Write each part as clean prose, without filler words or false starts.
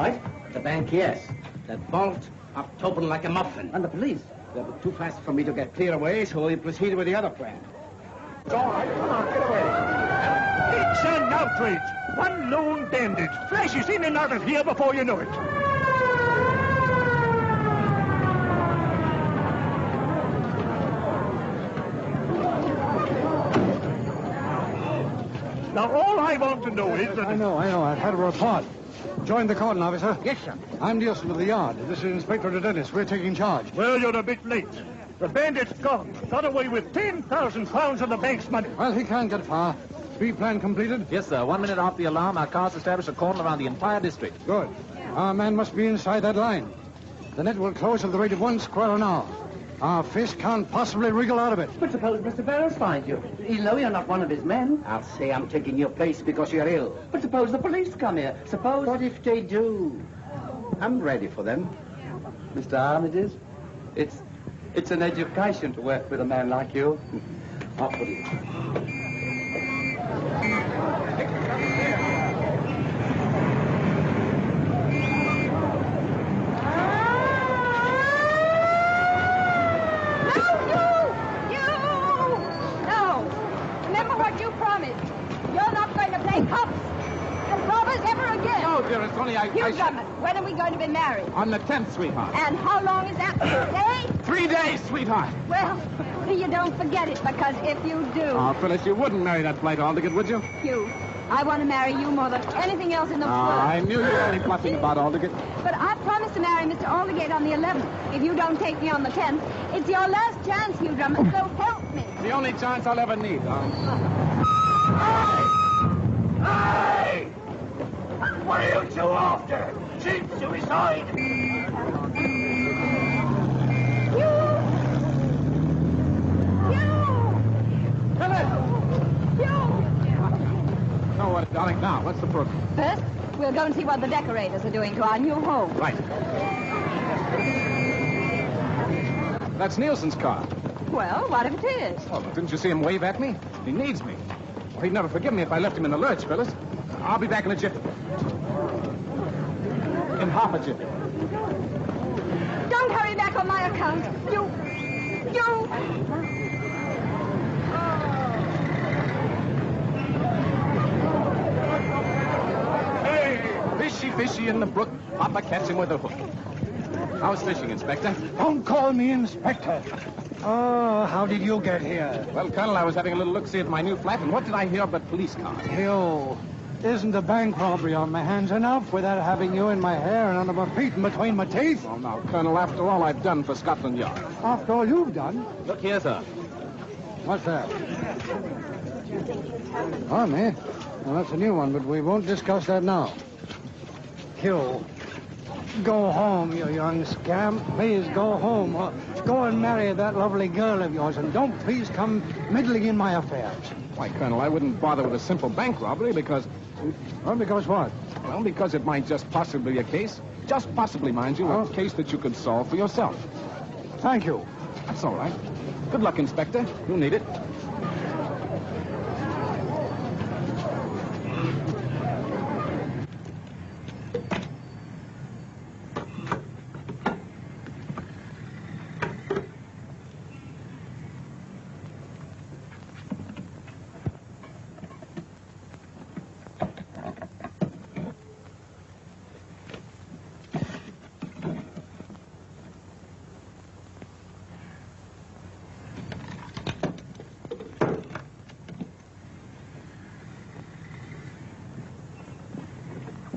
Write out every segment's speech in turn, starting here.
What? The bank, yes. That vault popped open like a muffin. And the police? They were too fast for me to get clear away, so we proceeded with the other plan. It's all right. Come on, get away. It's an outrage. One lone bandit flashes in and out of here before you know it. Now, all I want to know is that... I know. I've had a report. Join the cordon, officer. Yes, sir. I'm Nielsen of the yard. This is Inspector Dennis. We're taking charge. Well, you're a bit late. The bandit's gone. Got away with 10,000 pounds of the bank's money. Well, he can't get far. Speed plan completed? Yes, sir. 1 minute off the alarm, our cars establish a cordon around the entire district. Good. Our man must be inside that line. The net will close at the rate of 1 square an hour. Our fish can't possibly wriggle out of it. But suppose Mr. Barrows finds you. He'll know you're not one of his men. I'll say I'm taking your place because you're ill. But suppose the police come here. Suppose... What if they do? I'm ready for them. Mr. Armitage, it's an education to work with a man like you. Off with you. Dearest, only Hugh Drummond, when are we going to be married? On the 10th, sweetheart. And how long is that? 3 days? 3 days, sweetheart. Well, you don't forget it, because if you do... Oh, Phyllis, you wouldn't marry that blight Aldrich, would you? Hugh, I want to marry you more than anything else in the world. I knew you were only bluffing about Aldrich. But I promised to marry Mr. Aldergate on the 11th. If you don't take me on the 10th, it's your last chance, Hugh Drummond, so help me. The only chance I'll ever need, Hey! What are you two after? Cheap suicide! So what, darling, now, what's the program? First, we'll go and see what the decorators are doing to our new home. Right. That's Nielsen's car. Well, what if it is? Oh, didn't you see him wave at me? He needs me. Well, he'd never forgive me if I left him in the lurch, Phyllis. I'll be back in a jiffy. In half a jiffy. Don't hurry back on my account. You... Hey, fishy in the brook. Papa catch him with a hook. How's fishing, Inspector? Don't call me Inspector. Oh, how did you get here? Well, Colonel, I was having a little look-see at my new flat, and what did I hear but police cars? You. Isn't the bank robbery on my hands enough without having you in my hair and under my feet and between my teeth? Oh, now, Colonel, after all I've done for Scotland Yard. After all you've done? Look here, sir. What's that? Army? Well, that's a new one, but we won't discuss that now. Hugh, go home, you young scamp. Please go home. Go and marry that lovely girl of yours, and don't please come meddling in my affairs. Why, Colonel, I wouldn't bother with a simple bank robbery because... Well, because what? Well, because it might just possibly be a case, just possibly, mind you, a case that you could solve for yourself. Thank you. That's all right. Good luck, Inspector. You'll need it.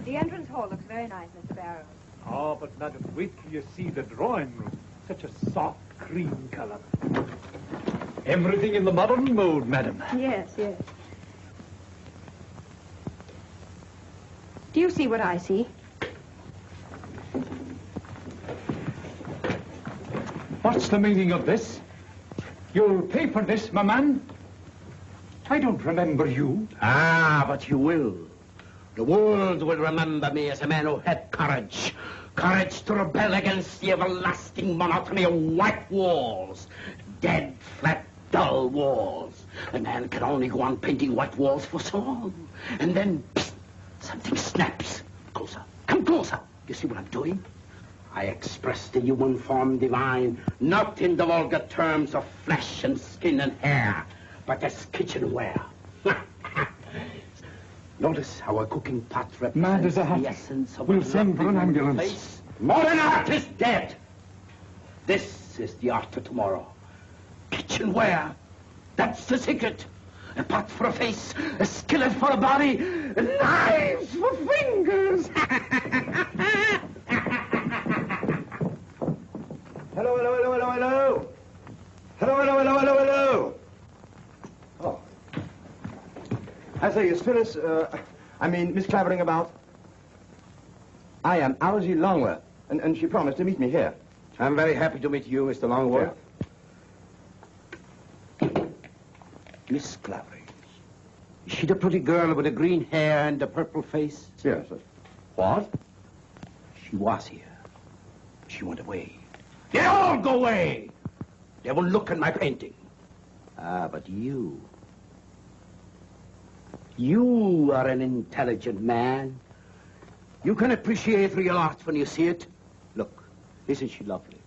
The entrance hall looks very nice, Mr. Barrows. Oh, but madam, wait till you see the drawing room. Such a soft cream color. Everything in the modern mode, madam. Yes. Do you see what I see? What's the meaning of this? You'll pay for this, my man? I don't remember you. Ah, but you will. The world will remember me as a man who had courage. Courage to rebel against the everlasting monotony of white walls. Dead, flat, dull walls. A man can only go on painting white walls for so long. And then, psst, something snaps. Closer. Come closer. You see what I'm doing? I express the human form divine, not in the vulgar terms of flesh and skin and hair, but as kitchenware. Notice how a cooking pot represents the essence of We'll send for an ambulance. Place. Modern art is dead. This is the art of tomorrow. Kitchenware. That's the secret. A pot for a face, a skillet for a body, knives for fingers. Hello, hello, hello, hello, hello. Hello, hello, hello, hello, hello. Oh. I say, is Phyllis, Miss Clavering about? I am Algy Longworth, and she promised to meet me here. I'm very happy to meet you, Mr. Longworth. Miss Clavering. Is she the pretty girl with the green hair and the purple face? Yes. What? She was here. She went away. They all go away. They won't look at my painting. Ah, but you. You are an intelligent man. You can appreciate real art when you see it. Look, isn't she lovely?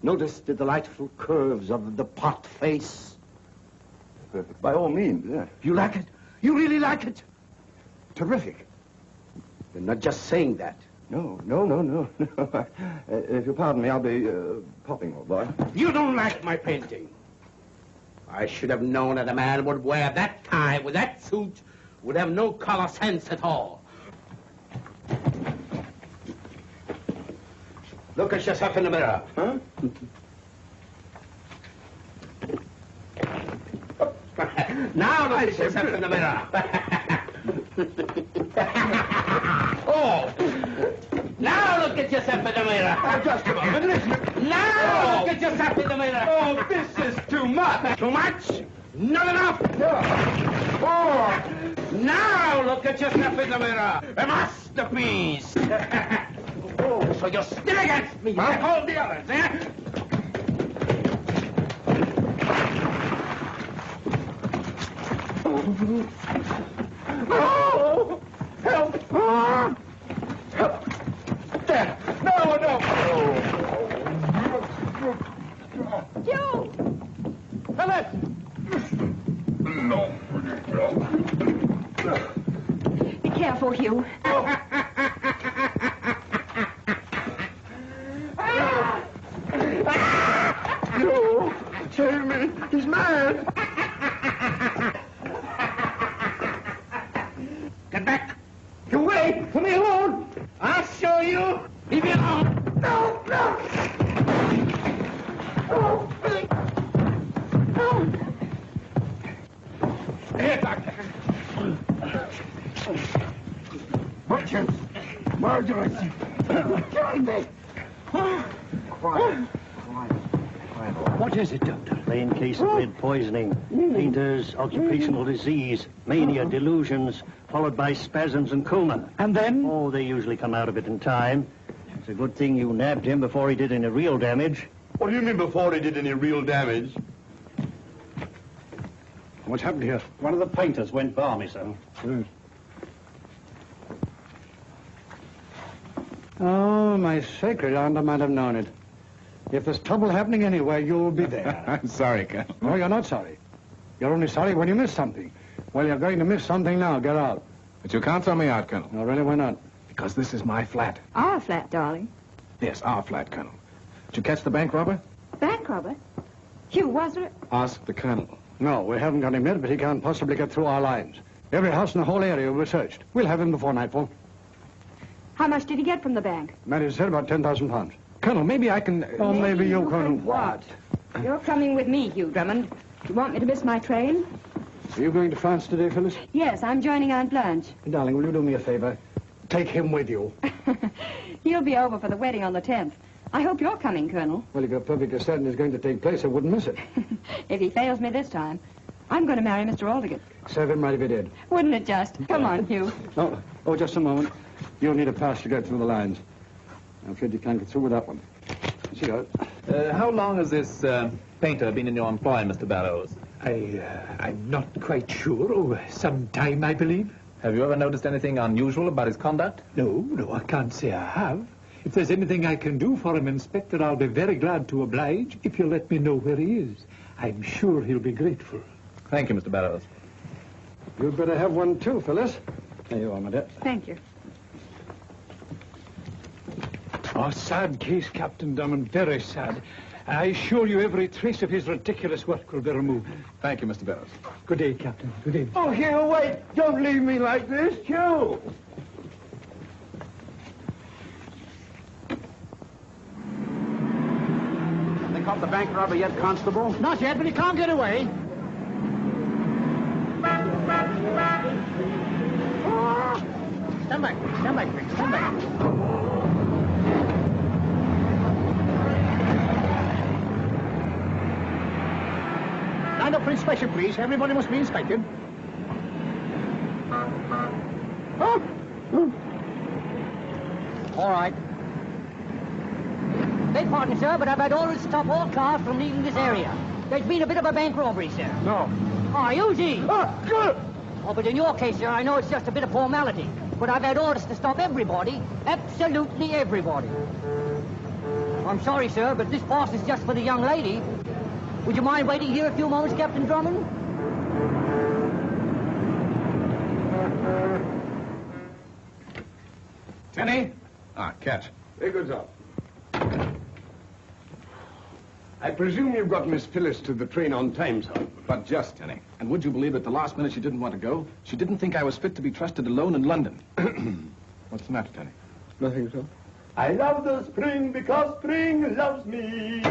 Notice the delightful curves of the pot face. By all means, yeah. You like it? You really like it? Terrific. You're not just saying that. No. If you'll pardon me, I'll be popping, old boy. You don't like my painting. I should have known that a man would wear that tie with that suit would have no color sense at all. Look at yourself in the mirror. Huh? Now look at yourself in the mirror. Oh! Now look at yourself in the mirror. Oh, just a moment, listen. Now look at yourself in the mirror. Oh, this is too much. Too much? Not enough. Yeah. Oh! Now look at yourself in the mirror. A masterpiece. Oh, so you're still against me, like all the others, eh? Oh! Help! Help! There! No! Joe! Phyllis! No. Be careful, Hugh. No! Save me! He's mad! Get back. You wait! Leave me alone! I'll show you. Leave me alone. No! Oh, please! No! Here, doctor. Butchers! Murderers! Killing me! Quiet. What is it, Doctor? Plain case of lead poisoning. Painter's occupational disease, mania, delusions, followed by spasms and coma. And then? Oh, they usually come out of it in time. It's a good thing you nabbed him before he did any real damage. What do you mean before he did any real damage? What's happened here? One of the painters went balmy, sir. Oh, my sacred aunt, I might have known it. If there's trouble happening anywhere, you'll be there. I'm sorry, Colonel. No, you're not sorry. You're only sorry when you miss something. Well, you're going to miss something now. Get out. But you can't throw me out, Colonel. No, really, why not? Because this is my flat. Our flat, darling. Yes, our flat, Colonel. Did you catch the bank robber? Bank robber? Hugh, was there? Ask the Colonel. No, we haven't got him yet, but he can't possibly get through our lines. Every house in the whole area will be searched. We'll have him before nightfall. How much did he get from the bank? Mary said about 10,000 pounds. Colonel, maybe I can... Oh, maybe you can can... what? You're coming with me, Hugh Drummond. You want me to miss my train? Are you going to France today, Phyllis? Yes, I'm joining Aunt Blanche. Darling, will you do me a favor? Take him with you. He'll be over for the wedding on the 10th. I hope you're coming, Colonel. Well, if you're perfectly certain it's going to take place, I wouldn't miss it. If he fails me this time, I'm going to marry Mr. Aldergate. Serve him right if he did. Wouldn't it just? Come on, Hugh. Oh, just a moment. You'll need a pass to get through the lines. I'm afraid you can't get through with that one. See you. How long has this painter been in your employ, Mr. Barrows? I'm not quite sure. Oh, some time, I believe. Have you ever noticed anything unusual about his conduct? No, I can't say I have. If there's anything I can do for him, Inspector, I'll be very glad to oblige if you'll let me know where he is. I'm sure he'll be grateful. Thank you, Mr. Barrows. You'd better have one too, Phyllis. There you are, my dear. Thank you. Oh, sad case, Captain Drummond, very sad. I assure you every trace of his ridiculous work will be removed. Thank you, Mr. Barrows. Good day, Captain. Good day. Oh, Hugh, wait! Don't leave me like this, Hugh! They caught the bank robber yet, Constable? Not yet, but he can't get away. Stand back, please, stand back. Stand up for inspection, please. Everybody must be inspected. All right. Beg pardon, sir, but I've had orders to stop all cars from leaving this area. There's been a bit of a bank robbery, sir. No. Ah, easy. Good! Oh, but in your case, sir, I know it's just a bit of formality. But I've had orders to stop everybody, absolutely everybody. I'm sorry, sir, but this pass is just for the young lady. Would you mind waiting here a few moments, Captain Drummond? Tenny? Ah, catch. Very good, sir. I presume you've got Miss Phyllis to the train on time, sir. But just, Tenny. And would you believe at the last minute she didn't want to go? She didn't think I was fit to be trusted alone in London. What's the matter, Tenny? Nothing, sir. I love the spring because spring loves me.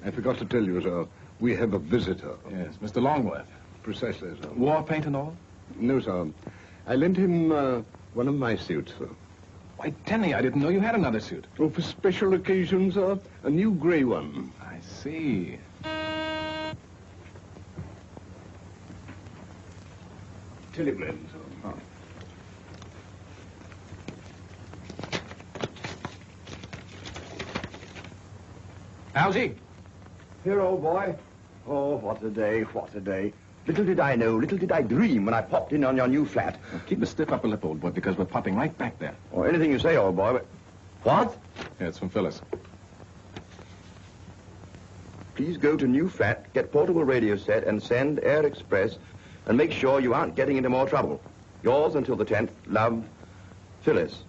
I forgot to tell you, sir. We have a visitor. Yes, Mr. Longworth. Precisely, sir. War paint and all? No, sir. I lent him one of my suits, sir. Why, Tenny, I didn't know you had another suit. Oh, for special occasions, sir. A new grey one. I see. Teleblend, sir. Oh. Algy? Here, old boy. Oh, what a day, what a day. Little did I know, little did I dream when I popped in on your new flat. Well, keep a stiff upper lip, old boy, because we're popping right back there. Or anything you say, old boy, but... What? Yeah, it's from Phyllis. Please go to new flat, get portable radio set, and send Air Express, and make sure you aren't getting into more trouble. Yours until the 10th, love, Phyllis.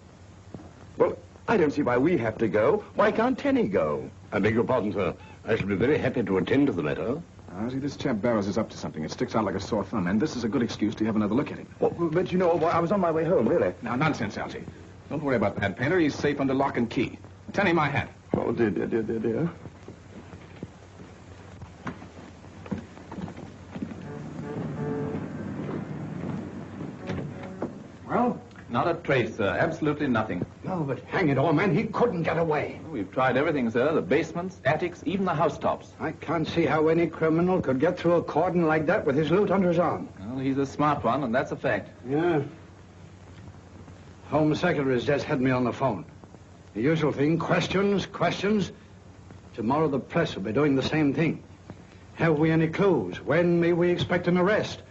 Well, I don't see why we have to go. Why can't Tenny go? I beg your pardon, sir. I shall be very happy to attend to the matter. See, this chap Barrows is up to something. It sticks out like a sore thumb, and this is a good excuse to have another look at him. Well, but you know, old boy, I was on my way home, really. Now, nonsense, Algy. Don't worry about that painter. He's safe under lock and key. Tenny, my hat. Oh, dear. Well? Not a trace, sir. Absolutely nothing. No, but hang it all, man, he couldn't get away. We've tried everything, sir. The basements, attics, even the housetops. I can't see how any criminal could get through a cordon like that with his loot under his arm. Well, he's a smart one, and that's a fact. Yeah. Home Secretary's just had me on the phone. The usual thing, questions. Tomorrow the press will be doing the same thing. Have we any clues? When may we expect an arrest?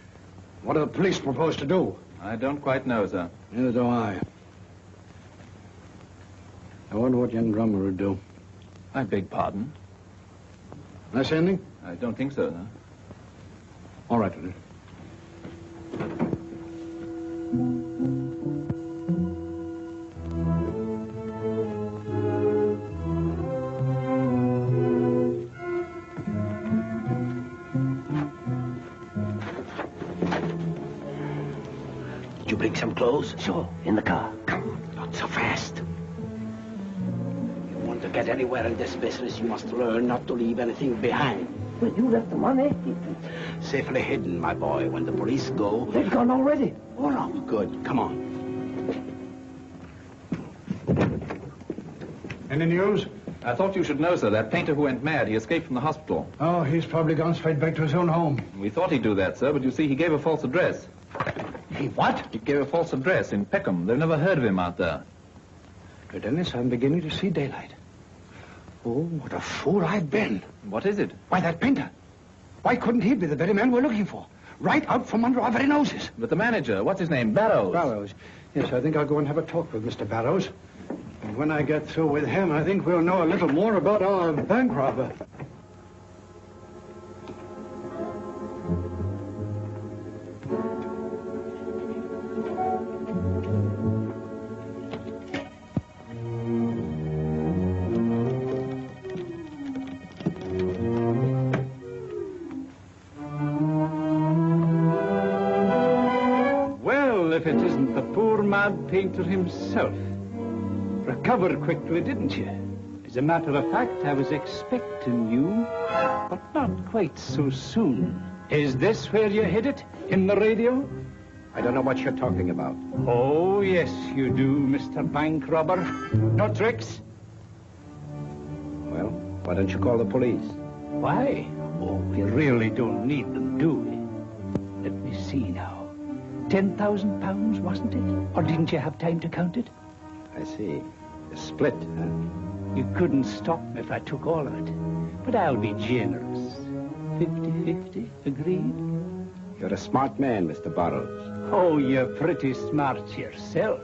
What do the police propose to do? I don't quite know, sir. Neither do I. I wonder what young Drummond would do. I beg pardon? Can I say anything? I don't think so, sir. All right, then. Did you bring some clothes? Sure, in the car. Come, not so fast. You want to get anywhere in this business, you must learn not to leave anything behind. Well, you left the money. Safely hidden, my boy. When the police go... They've gone already. Oh, no. Good. Come on. Any news? I thought you should know, sir. That painter who went mad, he escaped from the hospital. Oh, he's probably gone straight back to his own home. We thought he'd do that, sir, but you see, he gave a false address. He what? He gave a false address in Peckham. They've never heard of him out there. But Dennis, I'm beginning to see daylight. Oh, what a fool I've been. What is it? Why, that painter. Why couldn't he be the very man we're looking for? right out from under our very noses. But the manager, what's his name? Barrows. Barrows. Yes, I think I'll go and have a talk with Mr. Barrows. And when I get through with him, I think we'll know a little more about our bank robber. If it isn't the poor mad painter himself. Recovered quickly, didn't you? As a matter of fact, I was expecting you, but not quite so soon. Is this where you hid it? In the radio? I don't know what you're talking about. Oh, yes, you do, Mr. Bank Robber. No tricks? Well, why don't you call the police? Why? Oh, we really don't need them, do we? Let me see now. £10,000, wasn't it? Or didn't you have time to count it? I see. A split, huh? You couldn't stop me if I took all of it. But I'll be generous. 50-50, agreed? You're a smart man, Mr. Barrows. Oh, you're pretty smart yourself.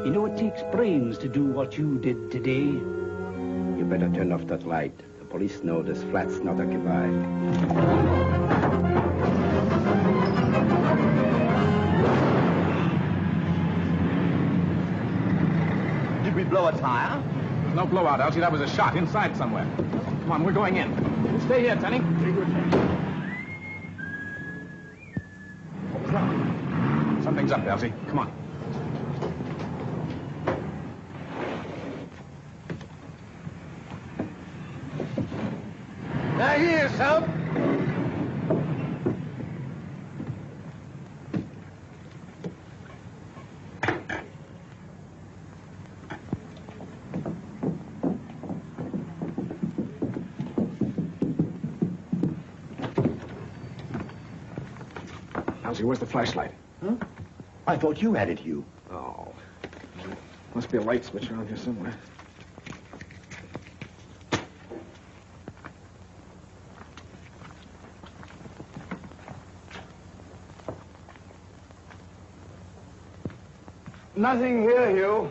You know it takes brains to do what you did today. You better turn off that light. The police know this flat's not occupied. Did we blow a tire? There's no blowout, Elsie. That was a shot inside somewhere. Come on, we're going in. You stay here, Tenny. Something's up, Elsie. Come on. Now here, son. Elsie, where's the flashlight? Huh? I thought you had it, Hugh. Oh. Must be a light switch around here somewhere. Nothing here, Hugh.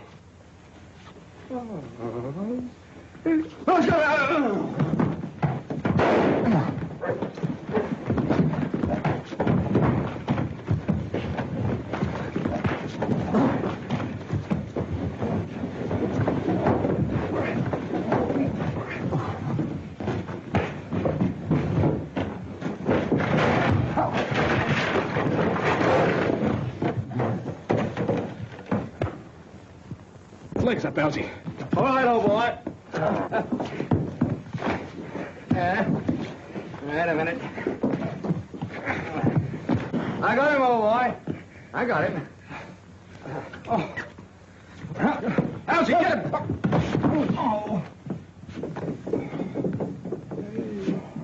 Legs up, Elsie. All right, old boy. Wait a minute. I got him, old boy. I got him. Oh. Elsie, get him! Oh.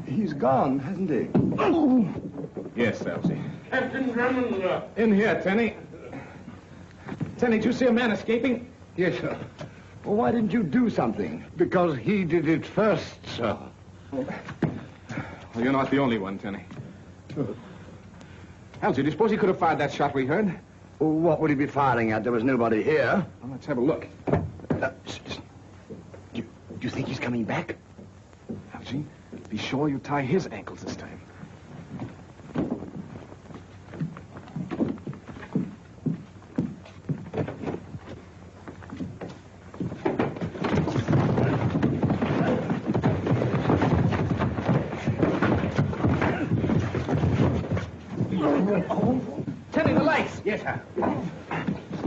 He's gone, hasn't he? Yes, Elsie. Captain Drummond. In here, Tenny. Tenny, did you see a man escaping? Yes, sir. Well, why didn't you do something? Because he did it first, sir. Well, you're not the only one, Tenny. Elsie, do you suppose he could have fired that shot we heard? Well, what would he be firing at? There was nobody here. Well, let's have a look. Do you think he's coming back? Elsie, be sure you tie his ankles this time. Tenny, the lights. Yes, sir.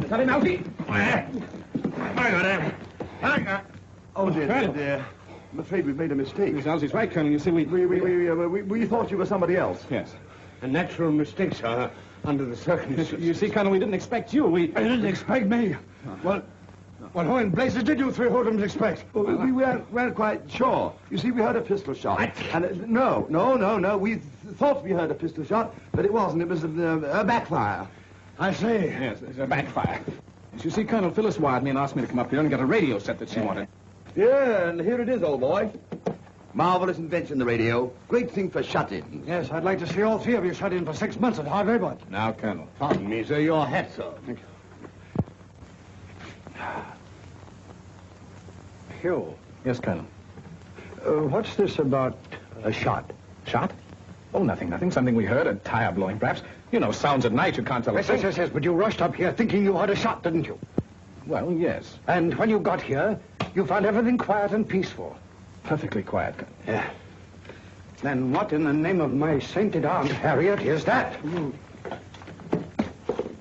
Got him, Elsie? I got him. Oh, dear. I'm afraid we've made a mistake. Miss Elsie's right, Colonel. You see, we thought you were somebody else. Yes. A natural mistake, sir, under the circumstances. You see, Colonel, we didn't expect you. You didn't expect me? Well, who in blazes did you three hoodlums expect? Well, we weren't quite sure. You see, we heard a pistol shot. What? And no. We thought we heard a pistol shot, but it wasn't. It was a backfire. I see. Yes, it's a backfire. As you see, Colonel Phyllis wired me and asked me to come up here and get a radio set that she wanted. Yeah, and here it is, old boy. Marvelous invention, the radio. Great thing for shut-ins. Yes, I'd like to see all three of you shut in for 6 months at hard labor. Now, Colonel. Pardon me, sir. Your hat, sir. Thank you. Hugh, Yes, Colonel. what's this about a shot? Shot? Oh, nothing. Something we heard, a tire blowing, perhaps. You know, sounds at night, you can't tell a thing. Yes, but you rushed up here thinking you heard a shot, didn't you? Well, yes. And when you got here, you found everything quiet and peaceful. Perfectly quiet, Colonel. Yeah. Then what in the name of my sainted Aunt Harriet is that?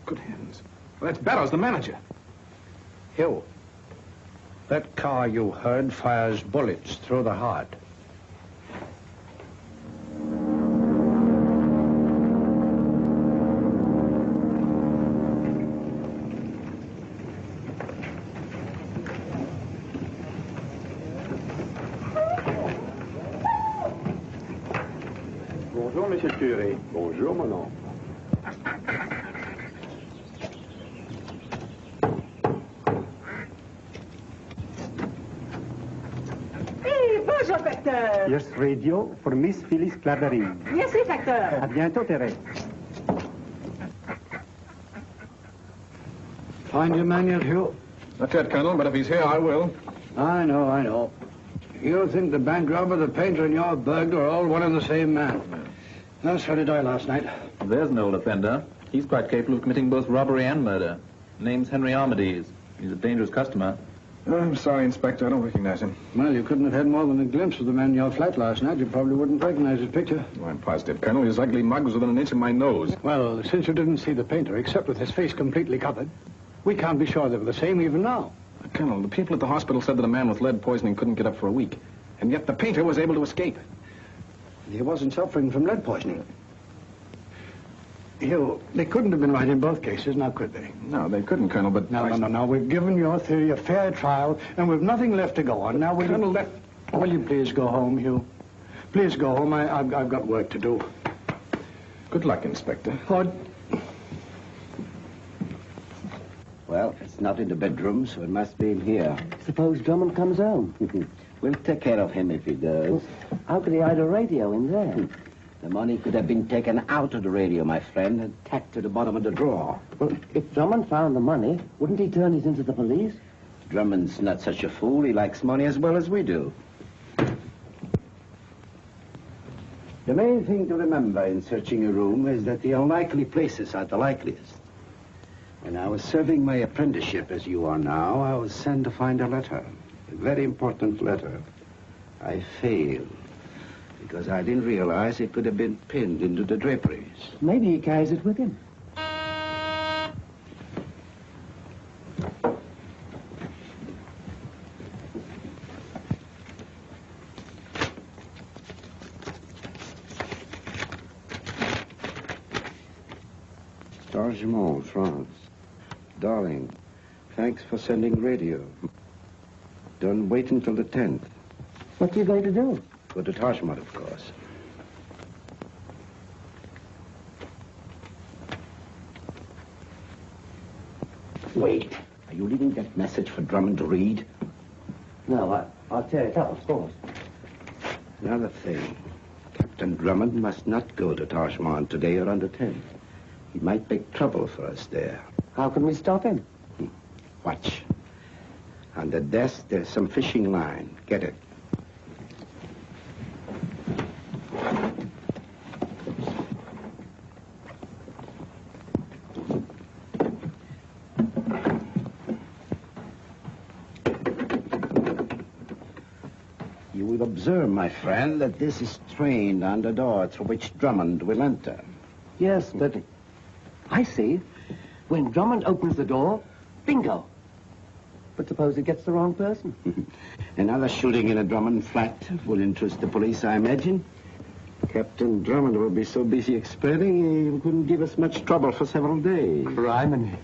Good heavens. Well, that's Barrows, the manager. Hugh, that car you heard fires bullets through the heart. Bonjour, Monsieur Curé. Bonjour, mon oncle. Hey, bonjour, docteur. Yes, radio for Miss Phyllis Clavering. Yes, docteur. À bientôt, Thérèse. Find your man yet, Hugh? Not yet, Colonel, but if he's here, I will. I know. You think the bank robber, the painter, and your burglar are all one and the same man. No, so did I last night. There's an old offender. He's quite capable of committing both robbery and murder. Name's Henry Armides. He's a dangerous customer. I'm sorry, Inspector. I don't recognize him. Well, you couldn't have had more than a glimpse of the man in your flat last night. You probably wouldn't recognize his picture. Oh, I'm positive, Colonel. His ugly mug was within an inch of my nose. Well, since you didn't see the painter, except with his face completely covered, we can't be sure they were the same even now. Colonel, the people at the hospital said that a man with lead poisoning couldn't get up for a week. And yet the painter was able to escape. He wasn't suffering from lead poisoning. Hugh, they couldn't have been right in both cases, now could they? No, they couldn't, Colonel, but... No. We've given your theory a fair trial, and we've nothing left to go on. Now, will you please go home, Hugh? Please go home. I've got work to do. Good luck, Inspector. What? Well, it's not in the bedroom, so it must be in here. Suppose Drummond comes home. We'll take care of him if he does. How could he hide a radio in there? The money could have been taken out of the radio, my friend, and tacked to the bottom of the drawer. Well, if Drummond found the money, wouldn't he turn it into the police? Drummond's not such a fool. He likes money as well as we do. The main thing to remember in searching a room is that the unlikely places are the likeliest. When I was serving my apprenticeship, as you are now, I was sent to find a letter. A very important letter. I failed. Because I didn't realize it could have been pinned into the draperies. Maybe he carries it with him. Dargemont, France. Darling, thanks for sending radio. Don't wait until the 10th. What are you going to do? Go to Tajmut, of course. Wait. Are you leaving that message for Drummond to read? No, I'll tear it up, of course. Another thing. Captain Drummond must not go to Tajmut today or on the 10th. He might make trouble for us there. How can we stop him? Watch. On the desk, there's some fishing line. Get it. You will observe, my friend, that this is trained on the door through which Drummond will enter. Yes, but I see. When Drummond opens the door, bingo. But suppose he gets the wrong person? Another shooting in a Drummond flat will interest the police, I imagine. Captain Drummond will be so busy exploring, he couldn't give us much trouble for several days. Criminy.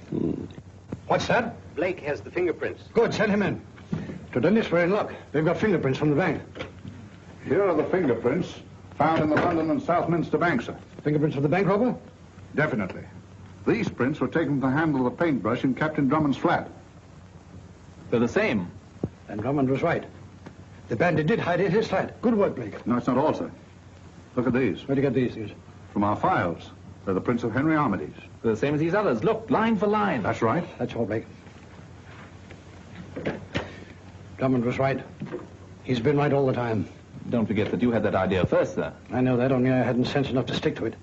What's that? Blake has the fingerprints. Good, send him in. To Dennis, we're in luck. They've got fingerprints from the bank. Here are the fingerprints found in the London and Southminster bank, sir. Fingerprints of the bank robber? Definitely. These prints were taken from the handle of the paintbrush in Captain Drummond's flat. They're the same. And Drummond was right. The bandit did hide in his flat. Good work, Blake. No, it's not all, sir. Look at these. Where'd you get these things? From our files. They're the prints of Henry Armitage. They're the same as these others. Look, line for line. That's right. That's all, Blake. Drummond was right. He's been right all the time. Don't forget that you had that idea first, sir. I know that, only I hadn't sense enough to stick to it.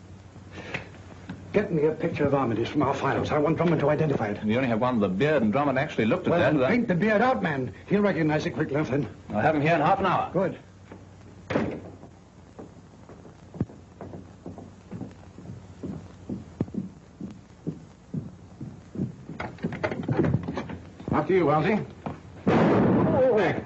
Get me a picture of Armitage from our files. I want Drummond to identify it. And you only have one with a beard, and Drummond actually looked at Well, that. paint the beard out, man. He'll recognize it quickly enough then. I'll have him here in half an hour. Good. After you, Welty. Oh.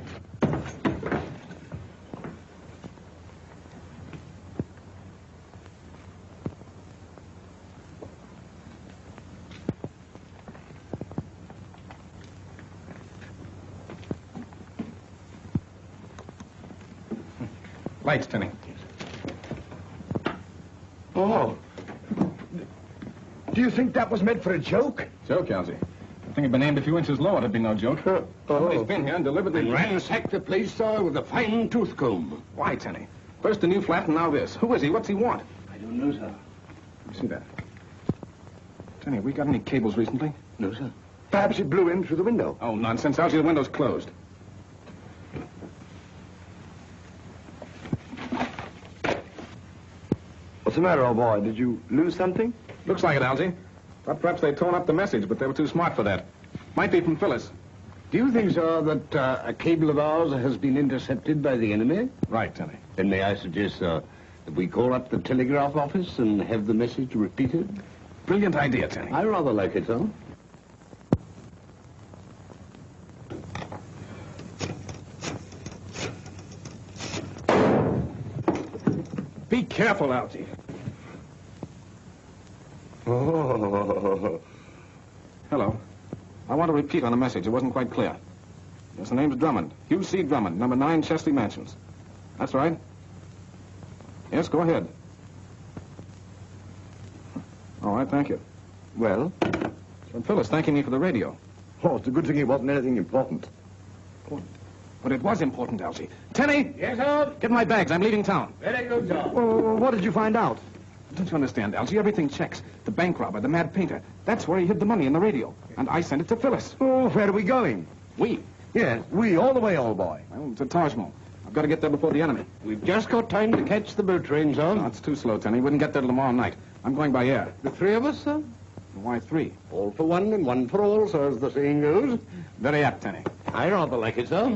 Lights, Tenny. Oh. Do you think that was meant for a joke? Joke, Elsie. I think it'd been aimed a few inches lower, it'd be no joke. Somebody's been here and deliberately ransacked the place, sir, with a fine tooth comb. Why, Tenny? First the new flat and now this. Who is he? What's he want? I don't know, sir. Let me see that. Tenny, have we got any cables recently? No, sir. Perhaps it blew in through the window. Oh, nonsense, Elsie. The window's closed. What's the matter, old boy? Did you lose something? Looks like it, Algy. Thought perhaps they'd torn up the message, but they were too smart for that. Might be from Phyllis. Do you think, sir, that a cable of ours has been intercepted by the enemy? Right, Tenny. Then may I suggest, sir, that we call up the telegraph office and have the message repeated? Brilliant idea, Tenny. I rather like it, sir. Be careful, Algy. Oh. Hello. I want to repeat on the message. It wasn't quite clear. Yes, the name's Drummond. Hugh C. Drummond, number 9 Chesley Mansions. That's right. Yes, go ahead. All right, thank you. Well? It's from Phyllis thanking me for the radio. Oh, it's a good thing it wasn't anything important. But it was important, Algy. Tenny! Yes, sir? Get my bags. I'm leaving town. Very good, sir. Well, what did you find out? Don't you understand, Algy? Everything checks. The bank robber, the mad painter. That's where he hid the money in the radio. And I sent it to Phyllis. Oh, where are we going? We? Yes, we, all the way, old boy. Well, to Taj Mahal. I've got to get there before the enemy. We've just got time to catch the boat train, sir. No, it's too slow, Tenny. Wouldn't get there till tomorrow night. I'm going by air. The three of us, sir? Why 3? All for one and one for all, sir, as the saying goes. Very apt, Tenny. I rather like it, sir.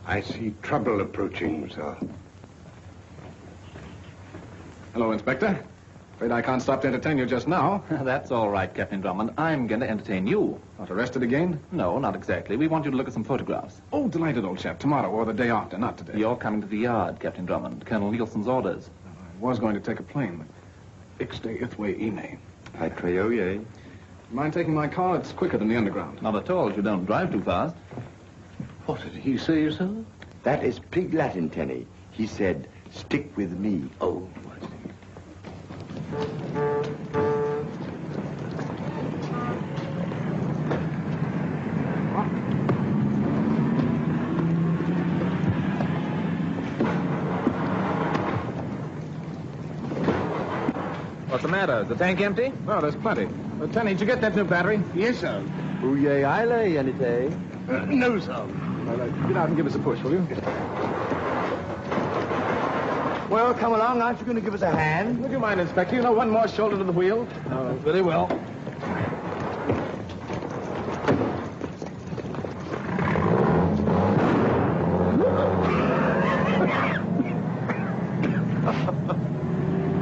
I see trouble approaching, sir. Hello, Inspector. Afraid I can't stop to entertain you just now. That's all right, Captain Drummond. I'm going to entertain you. Not arrested again? No, not exactly. We want you to look at some photographs. Oh, delighted, old chap. Tomorrow or the day after, not today. You're coming to the yard, Captain Drummond. Colonel Nielsen's orders. I was going to take a plane, but Ixte Ithwe Ine. I Treoye. Mind taking my car? It's quicker than the underground. Not at all if you don't drive too fast. What did he say, sir? That is pig Latin, Tenny. He said, stick with me. Oh, What's the matter? Is the tank empty? No, there's plenty. Tenny, did you get that new battery? yes, sir. Ouye Ile, Yanite. No, sir. Get out and give us a push, will you? Well, come along. Aren't you going to give us a hand? Would you mind, Inspector? You know, one more shoulder to the wheel. Oh, very well.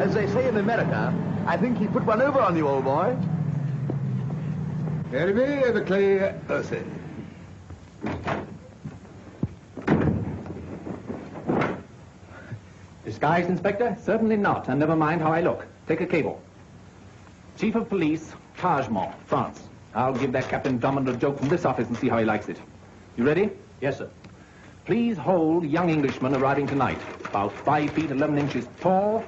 As they say in America, I think he put one over on you, old boy. Arrivé avec les Earthen. Disguised, Inspector? Certainly not, and never mind how I look. Take a cable. Chief of Police, Taj Mahal, France. I'll give that Captain Drummond a joke from this office and see how he likes it. You ready? Yes, sir. Please hold young Englishman arriving tonight. About 5 feet 11 inches tall,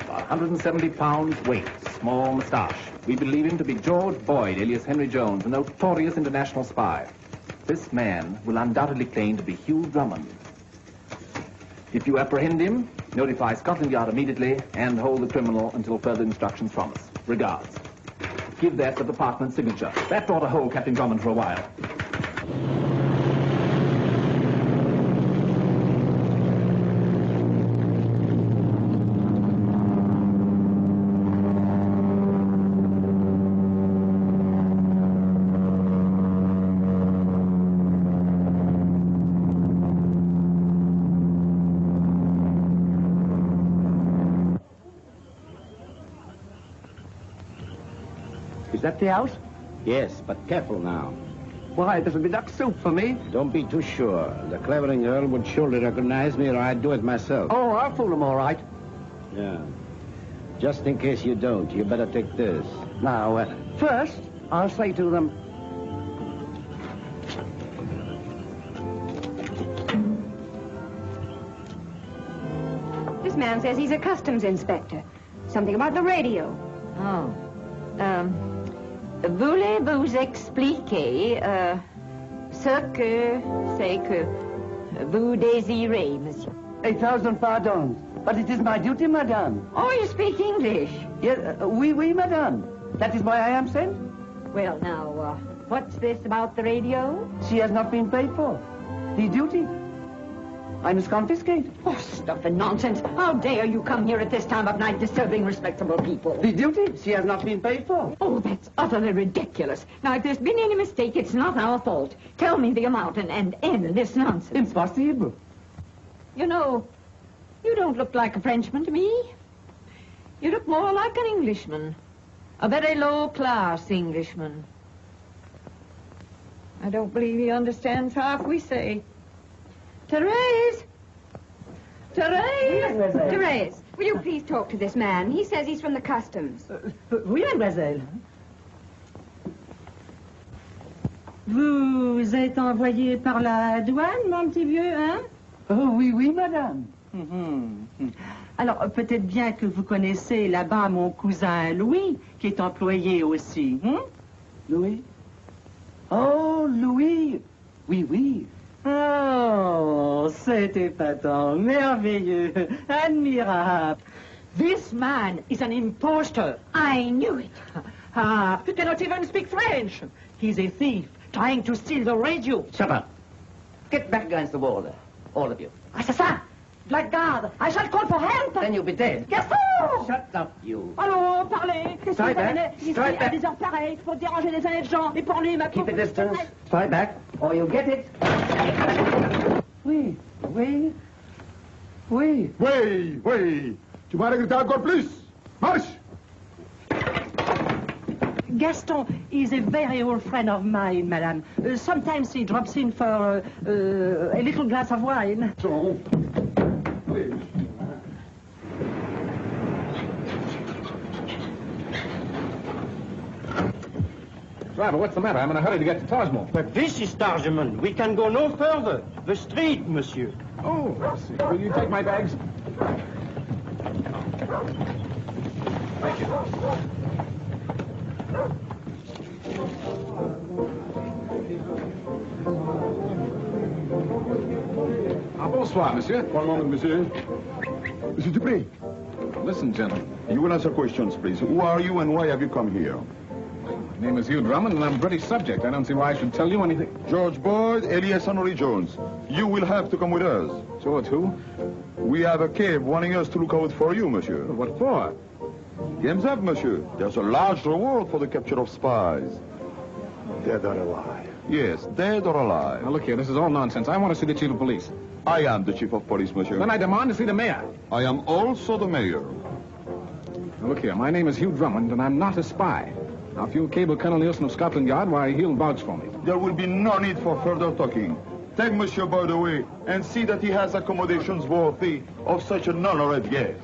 about 170 pounds weight. small moustache. We believe him to be George Boyd, alias Henry Jones, a notorious international spy. This man will undoubtedly claim to be Hugh Drummond. If you apprehend him, notify Scotland Yard immediately and hold the criminal until further instructions from us. Regards. Give that the department's signature. That ought to hold Captain Drummond for a while. Is that the house? Yes, but careful now. Why, this'll be duck soup for me. Don't be too sure. The Clavering girl would surely recognize me, or I'd do it myself. Oh, I'll fool them all right. Yeah. Just in case you don't, you better take this. Now, first, I'll say to them... This man says he's a customs inspector. Something about the radio. Oh. Voulez-vous expliquer ce que c'est que vous désirez, monsieur? 1,000 pardons. But it is my duty, madame. Oh, you speak English? Yes, oui, madame. That is why I am sent. Well, now, what's this about the radio? She has not been paid for. The duty. I must confiscate. Oh, stuff and nonsense. How dare you come here at this time of night disturbing respectable people? The duty she has not been paid for. Oh, that's utterly ridiculous. Now, if there's been any mistake, it's not our fault. Tell me the amount and end this nonsense. Impossible. You know, you don't look like a Frenchman to me. You look more like an Englishman. A very low-class Englishman. I don't believe he understands half we say. Therese! Therese! Therese, will you please talk to this man? He says he's from the customs. Oui, mademoiselle. Vous êtes envoyé par la douane, mon petit vieux, hein? Oh, oui, madame. Alors, peut-être bien que vous connaissez là-bas mon cousin Louis, qui est employé aussi, hein? Louis? Oh, Louis. Oui. Oh, c'est épatant, merveilleux, admirable. This man is an impostor. I knew it. Ah, he cannot even speak French. He's a thief, trying to steal the radio. Shut up. Get back against the wall there, all of you. Assassin! Blackguard! I shall call for help! Then you'll be dead. Gaston! Shut up, you. Allons, parlez! Qu'est-ce que vous amenez ici Strike à back. des heures pareilles pour déranger des honnêtes gens et pour lui, ma Keep a pauvre... distance. Strike back, or you'll get it. Oui. Tu vas regretter encore plus. Marche! Gaston is a very old friend of mine, madame. Sometimes he drops in for a little glass of wine. Driver, what's the matter? I'm in a hurry to get to Tajmol. But this is Tarjman. We can go no further. The street, monsieur. Oh, I see. Will you take my bags? Thank you. Bonsoir, monsieur. One moment, monsieur. Monsieur Dupré. Listen, gentlemen. You will answer questions, please. Who are you and why have you come here? My name is Hugh Drummond, and I'm a British subject. I don't see why I should tell you anything. George Boyd, alias Henry Jones. You will have to come with us. George who? We have a cave wanting us to look out for you, monsieur. What for? Game's up, monsieur. There's a large reward for the capture of spies. Dead or alive? Yes, dead or alive. Now, look here, this is all nonsense. I want to see the chief of police. I am the chief of police, monsieur. Then I demand to see the mayor. I am also the mayor. Now, look here, my name is Hugh Drummond, and I'm not a spy. Now, if you'll cable Colonel Nielsen of Scotland Yard, why, he'll vouch for me. There will be no need for further talking. Take Monsieur Boyd away and see that he has accommodations worthy of such an honored guest.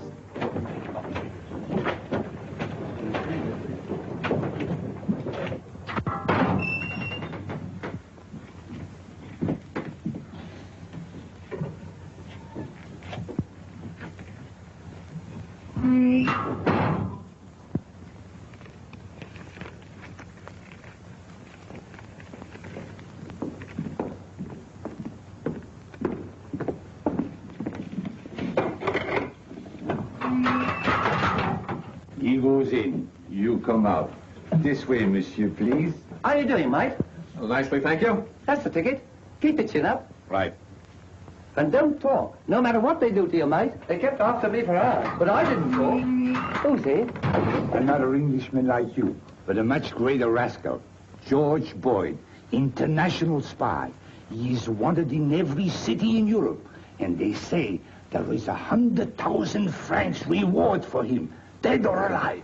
goes in, you come out. This way, monsieur, please. How you doing, mate? Well, nicely, thank you. That's the ticket. Keep it chin up. Right. And don't talk. No matter what they do to you, mate. They kept after me for hours, but I didn't talk. Who's he? Another Englishman like you, but a much greater rascal. George Boyd, international spy. He is wanted in every city in Europe. And they say there is 100,000 francs reward for him, dead or alive.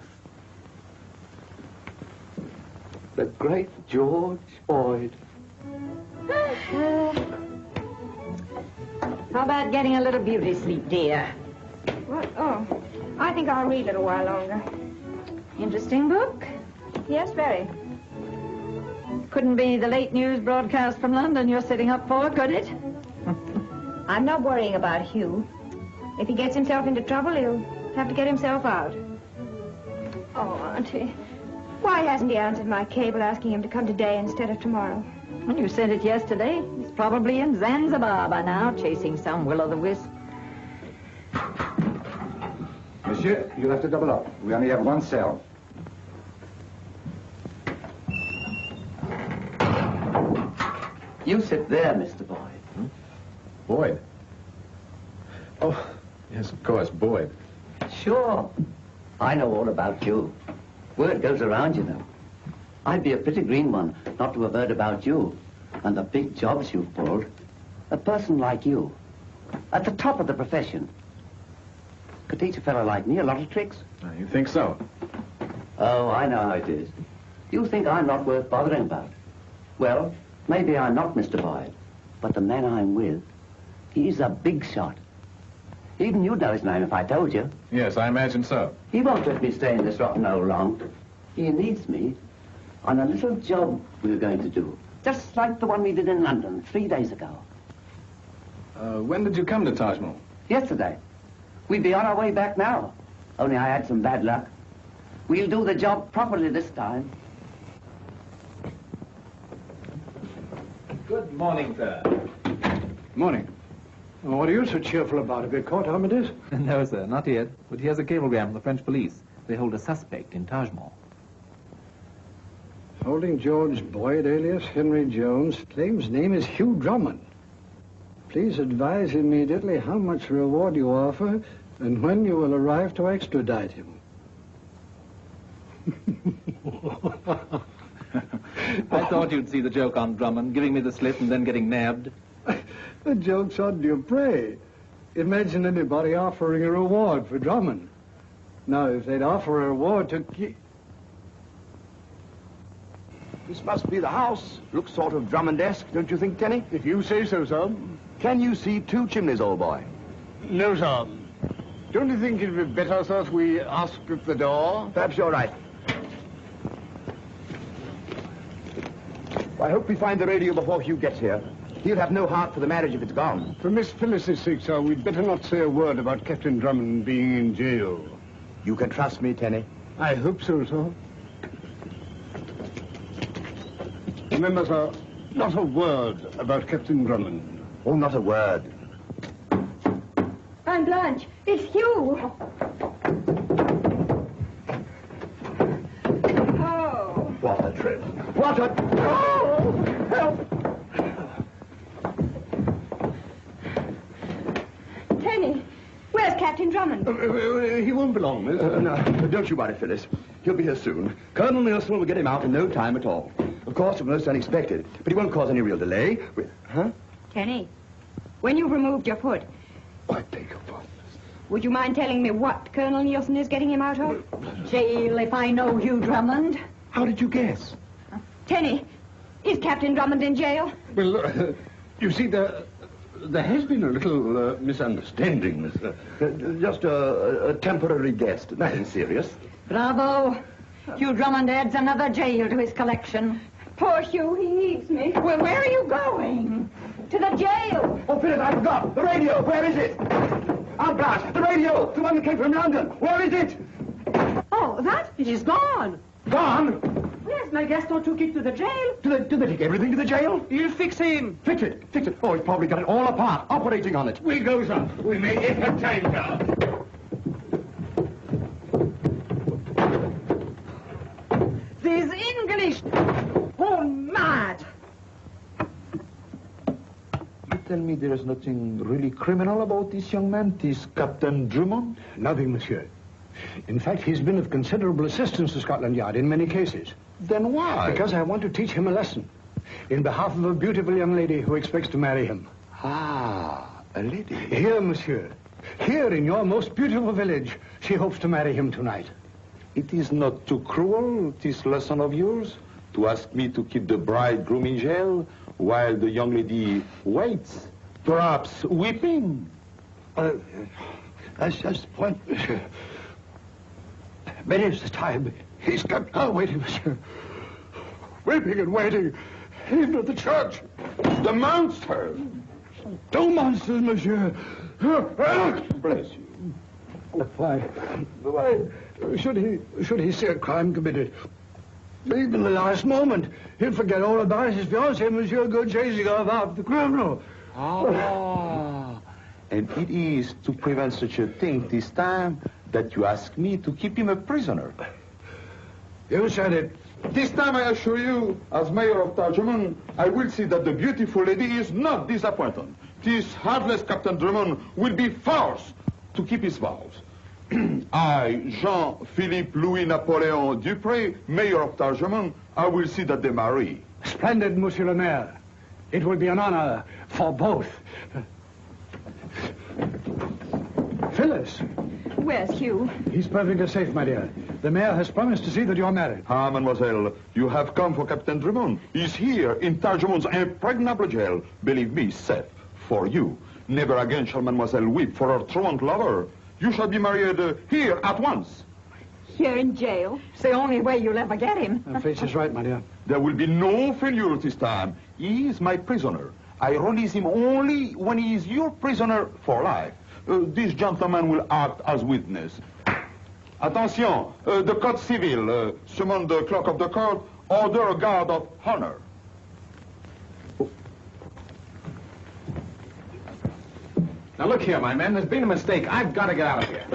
The great George Boyd. How about getting a little beauty sleep, dear? What? Oh, I think I'll read a little while longer. Interesting book? Yes, very. Couldn't be the late news broadcast from London you're sitting up for, could it? I'm not worrying about Hugh. If he gets himself into trouble, he'll have to get himself out. Oh, Auntie, why hasn't he answered my cable asking him to come today instead of tomorrow? When you sent it yesterday, he's probably in Zanzibar by now, chasing some will-o'-the-wisp. Monsieur, you'll have to double up. We only have one cell. You sit there, Mr. Boyd. Boyd? Oh, yes, of course, Boyd. Sure. I know all about you. Word goes around, you know. I'd be a pretty green one not to have heard about you and the big jobs you've pulled. A person like you, at the top of the profession, could teach a fellow like me a lot of tricks. You think so? Oh, I know how it is. You think I'm not worth bothering about. Well, maybe I'm not, Mr. Boyd, but the man I'm with, he's a big shot. Even you'd know his name if I told you. Yes, I imagine so. He won't let me stay in this rotten hole long. He needs me on a little job we were going to do, just like the one we did in London 3 days ago. When did you come to Taj Mahal? Yesterday. We'd be on our way back now, only I had some bad luck. We'll do the job properly this time. Good morning, sir. Morning. Well, what are you so cheerful about? Have you caught Armitage? No, sir, not yet. But here's a cablegram from the French police. They hold a suspect in Taj Mahal. Holding George Boyd, alias Henry Jones, claims name is Hugh Drummond. Please advise immediately how much reward you offer and when you will arrive to extradite him. I thought you'd see the joke on Drummond, giving me the slip and then getting nabbed. The joke's on Dupre. Imagine anybody offering a reward for Drummond. Now, if they'd offer a reward to... This must be the house. Looks sort of Drummond-esque, don't you think, Tenny? If you say so, sir. Can you see 2 chimneys, old boy? No, sir. Don't you think it'd be better, sir, if we asked at the door? Perhaps you're right. I hope we find the radio before Hugh gets here. He'll have no heart for the marriage if it's gone. For Miss Phyllis's sake, sir, we'd better not say a word about Captain Drummond being in jail. You can trust me, Tenny. I hope so, sir. Remember, sir, not a word about Captain Drummond. Oh, not a word. I'm Blanche. It's Hugh. Oh. What a trip. What a... Oh! Help! Tenny, where's Captain Drummond? He won't be long, miss. No, don't you worry, Phyllis. He'll be here soon. Colonel Nielsen will get him out in no time at all. Of course, it was most unexpected, but he won't cause any real delay. Huh? Tenny, when you've removed your foot, I beg your pardon. would you mind telling me what Colonel Nielsen is getting him out of? Jail, if I know Hugh Drummond. How did you guess? Tenny, is Captain Drummond in jail? Well, you see, there has been a little misunderstanding, Miss. Just a temporary guest, nothing serious. Bravo. Hugh Drummond adds another jail to his collection. Poor Hugh, he needs me. Well, where are you going? To the jail. Oh, Phyllis, I forgot. The radio, where is it? Aunt Blanche, the radio, the one that came from London. Where is it? Oh, that? It is gone. Gone? Yes, my Gaston took it to the jail. Do they take everything to the jail? He'll fix him. Fix it, fix it. Oh, he's probably got it all apart, operating on it. We goes up. We may entertain her. These English... Gone mad. You tell me there is nothing really criminal about this young man, this Captain Drummond? Nothing, monsieur. In fact, he's been of considerable assistance to Scotland Yard in many cases. Then why? Because I want to teach him a lesson. In behalf of a beautiful young lady who expects to marry him. Ah, a lady. Here, monsieur. Here in your most beautiful village, she hopes to marry him tonight. It is not too cruel, this lesson of yours, to ask me to keep the bridegroom in jail while the young lady waits, perhaps weeping. That's just the point, monsieur. Many is the time he's kept her waiting, monsieur. Weeping and waiting, even at the church. The monster! Two monsters, monsieur. Bless you. Why should he see a crime committed? Even the last moment, he'll forget all about his fiancée, monsieur, go chasing off after the criminal. Ah, and it is to prevent such a thing this time that you ask me to keep him a prisoner. You said it. This time, I assure you, as mayor of Tarjman, I will see that the beautiful lady is not disappointed. This heartless Captain Drummond will be forced to keep his vows. I, Jean-Philippe Louis-Napoleon Dupré, mayor of Tarjman, I will see that they marry. Splendid, monsieur le maire. It will be an honor for both. Phyllis. Where's Hugh? He's perfectly safe, my dear. The mayor has promised to see that you're married. Ah, mademoiselle, you have come for Captain Drummond. He's here in Tarjman's impregnable jail. Believe me, safe for you. Never again shall mademoiselle weep for her truant lover. You shall be married here at once. Here in jail? It's the only way you'll ever get him. Fitz is right, my dear. There will be no failure this time. He is my prisoner. I release him only when he is your prisoner for life. This gentleman will act as witness. Attention, the Code Civil, summon the clerk of the court, order a guard of honor. Now look here, my men, there's been a mistake. I've got to get out of here.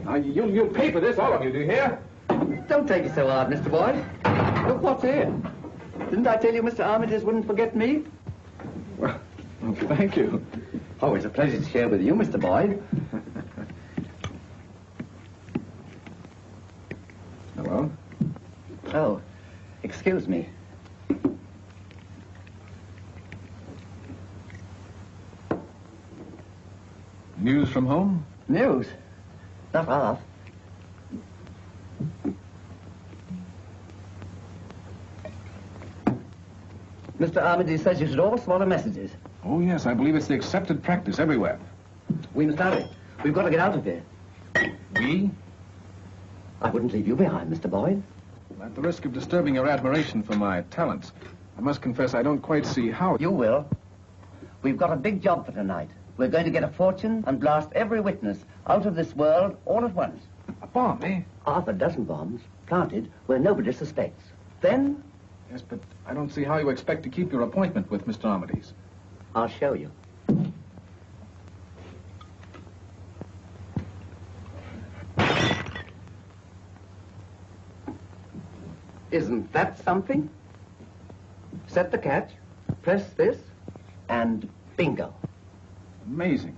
Now, you'll pay for this, all of you, do you hear? Don't take it so hard, Mr. Boyd. Look what's here. Didn't I tell you Mr. Armitage wouldn't forget me? Well, thank you. Oh, it's a pleasure to share with you, Mr. Boyd. Hello? Oh, excuse me. News from home? News? Not half. Mr. Armitage says you should all swallow messages. Oh, yes, I believe it's the accepted practice everywhere. We must hurry. We've got to get out of here. We? I wouldn't leave you behind, Mr. Boyd. At the risk of disturbing your admiration for my talents, I must confess I don't quite see how... You will. We've got a big job for tonight. We're going to get a fortune and blast every witness out of this world all at once. A bomb, eh? Half a dozen bombs planted where nobody suspects. Then... Yes, but I don't see how you expect to keep your appointment with Mr. Armitage. I'll show you. Isn't that something? Set the catch, press this, and bingo. Amazing.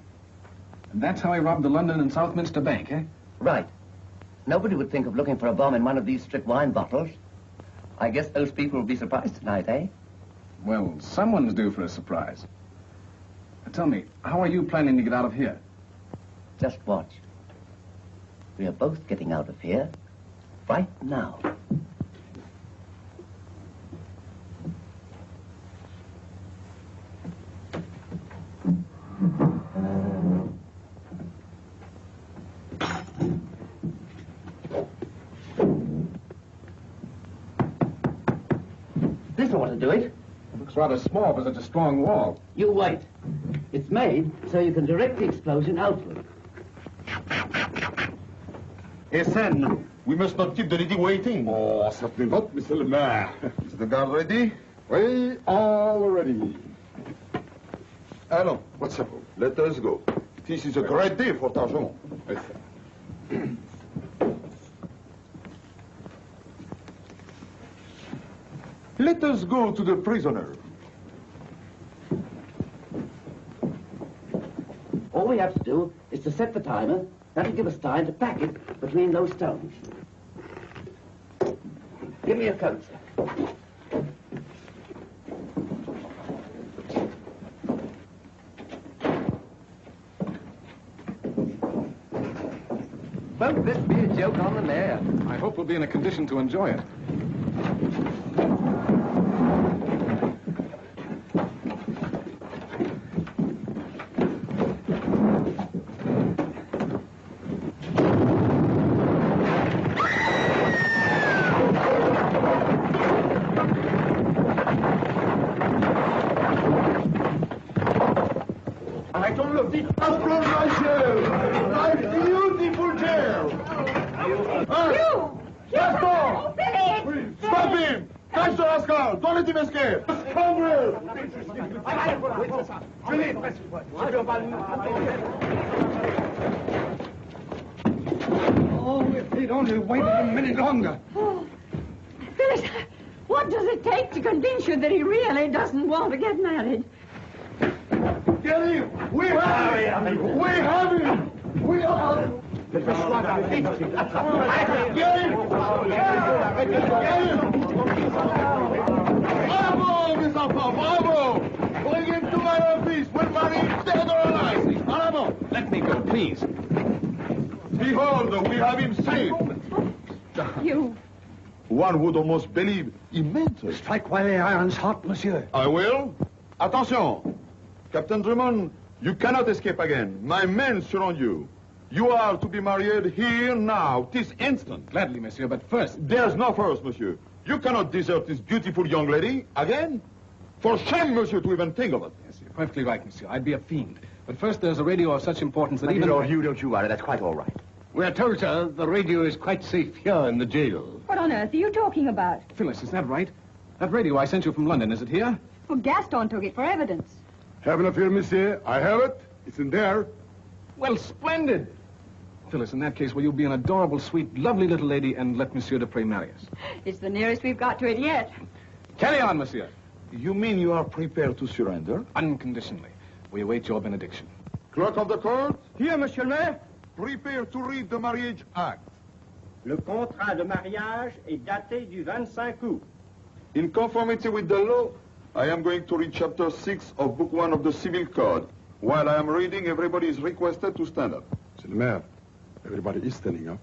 And that's how he robbed the London and Southminster Bank, eh? Right. Nobody would think of looking for a bomb in one of these strip wine bottles. I guess those people will be surprised tonight, eh? Well, someone's due for a surprise. Now, tell me, how are you planning to get out of here? Just watch. We are both getting out of here right now. This ought to do it. It looks rather small for such a strong wall. You wait. It's made so you can direct the explosion outward. Etienne, we must not keep the lady waiting. Oh, certainly not, Monsieur le Maire. Is the guard ready? We all ready. Allons, What's up? let us go. This is a great day for Tarjman. Yes, sir. Let us go to the prisoner. All we have to do is to set the timer. That'll give us time to pack it between those stones. Give me a coat, sir. Won't this be a joke on the mayor? I hope we'll be in a condition to enjoy it. I don't know the upload my jail. My beautiful jail. Gaston! Stop him! Catch the rascal! Don't let him escape! Scoundrel! Oh, if he'd only waited a minute longer. Oh, Phyllis, what does it take to convince you that he really doesn't want to get married? Get him! We have him! We have him! We have him! Get him! Get him! Bravo, Miss Alpha! Bravo! Bring him to my office! We'll marry him dead or alive! Bravo! Let me go, please. Behold, we have him safe! You... One would almost believe he meant it. Strike while the iron's hot, monsieur. I will. Attention! Captain Drummond, you cannot escape again. My men surround you. You are to be married here now, this instant. Gladly, monsieur, but first... There's no first, monsieur. You cannot desert this beautiful young lady again. For shame, monsieur, to even think of it. Yes, you're perfectly right, monsieur. I'd be a fiend. But first, there's a radio of such importance that But even... don't you worry. That's quite all right. We're told, sir, the radio is quite safe here in the jail. What on earth are you talking about? Phyllis, is that right? That radio I sent you from London, is it here? Well, Gaston took it for evidence. Have enough here, monsieur. I have it. It's in there. Well, splendid. Phyllis, in that case, will you be an adorable, sweet, lovely little lady and let Monsieur Dupre marry us? It's the nearest we've got to it yet. Carry on, monsieur. You mean you are prepared to surrender? Unconditionally. We await your benediction. Clerk of the court, Here, monsieur le maire. prepare to read the marriage act. Le contrat de mariage est daté du 25 août. In conformity with the law, I am going to read chapter 6 of book 1 of the Civil Code. While I am reading, everybody is requested to stand up. C'est le maire. Everybody is standing up.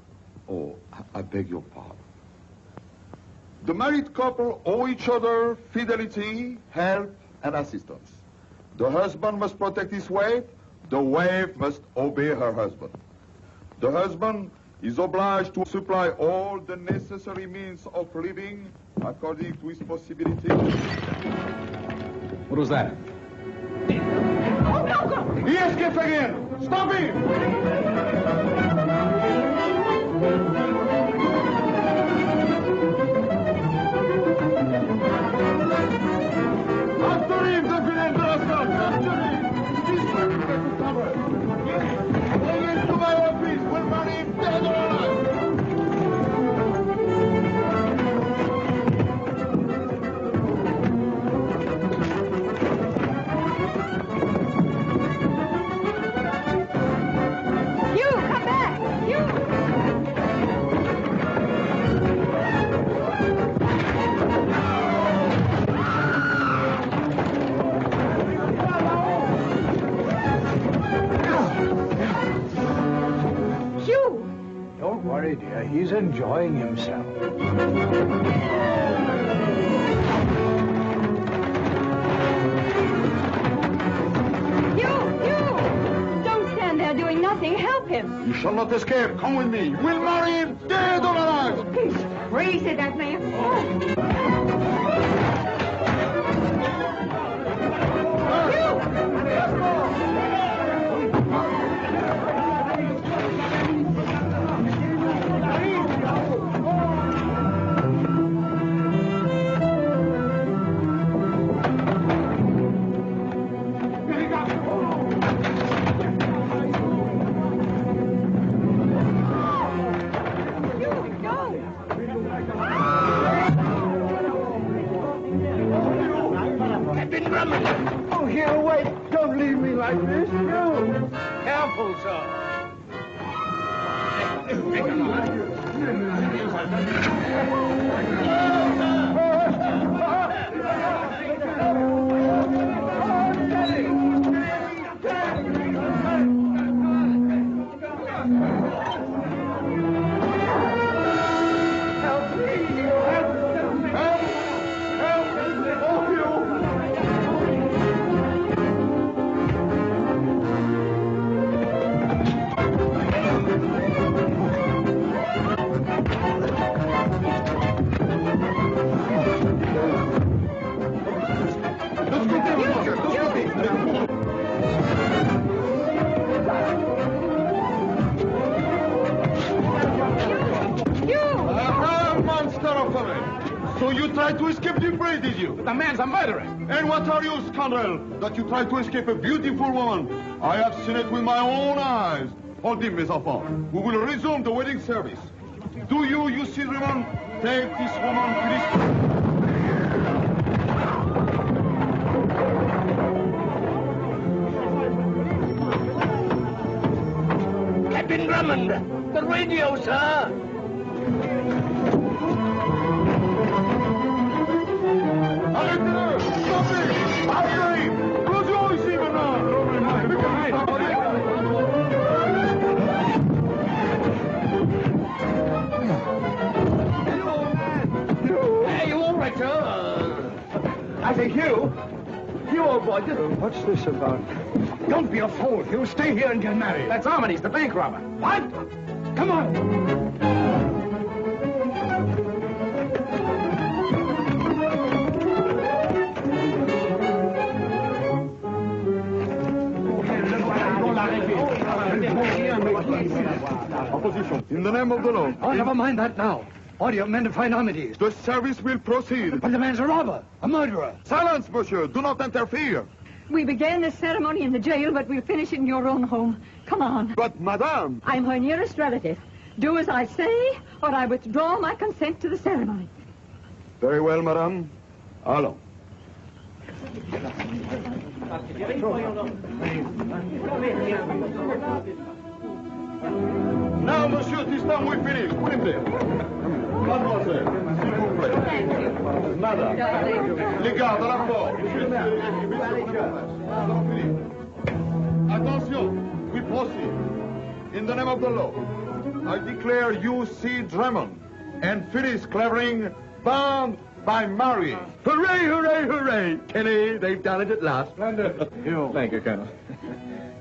Oh, I beg your pardon. The married couple owe each other fidelity, help, and assistance. The husband must protect his wife. The wife must obey her husband. The husband is obliged to supply all the necessary means of living according to his possibilities. What was that? Oh, no, he escapes again! Stop him! After him, the villain rascal! After him! Bring him to my office! We'll marry him dead or alive! You, come back! You! Hugh! Don't worry, dear. He's enjoying himself. You! Don't stand there doing nothing. Help him. You shall not escape. Come with me. We'll marry him dead or alive. He's crazy, that man. Ah! Drummond! Oh, here, wait. Don't leave me like this. You. Careful, sir. So you tried to escape the fray, did you? The man's a murderer. And what are you, scoundrel, that you tried to escape a beautiful woman? I have seen it with my own eyes. Hold him, mes enfants. We will resume the wedding service. Do you see, Drummond? Take this woman to this... Captain Drummond, the radio, sir. I say, Hugh, old boy, what's this about? Don't be a fool, Hugh. Stay here and get married. That's Armitage, the bank robber. What? Come on. In the name of the law. Oh, never mind that now. Order your men to find Armitage. The service will proceed. But the man's a robber, a murderer. Silence, monsieur. Do not interfere. We began this ceremony in the jail, but we'll finish it in your own home. Come on. But, madame... I'm her nearest relative. Do as I say, or I withdraw my consent to the ceremony. Very well, madame. Allons. Now, monsieur, this time we finish. Put him there. Mademoiselle, s'il vous plaît. Madame, les gardes à la porte. Attention, we proceed. In the name of the law, I declare you C. Drummond and Phyllis Clavering bound by marriage. Hooray, hooray, hooray. Kenny, they've done it at last. Splendid. Thank you, Colonel.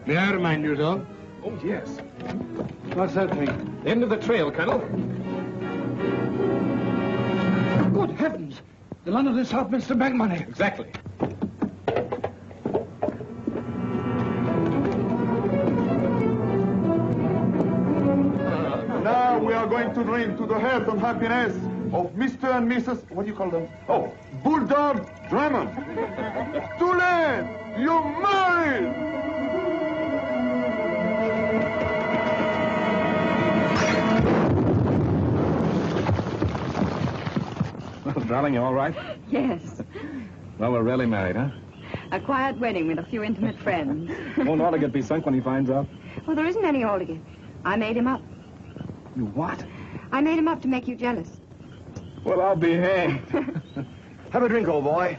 May I remind you, though? Oh, yes. What's that thing? End of the trail, Colonel. Good heavens! The London and Southminster Bank money. Exactly. Now we are going to drink to the health and happiness of Mr. and Mrs. What do you call them? Oh, Bulldog Drummond. Tulane, you're married! Well, darling, you all right? Yes. Well, we're really married, huh? A quiet wedding with a few intimate friends. Won't Aldergate be sunk when he finds out? Well, there isn't any Aldergate. I made him up. You what? I made him up to make you jealous. Well, I'll be hanged. Have a drink, old boy.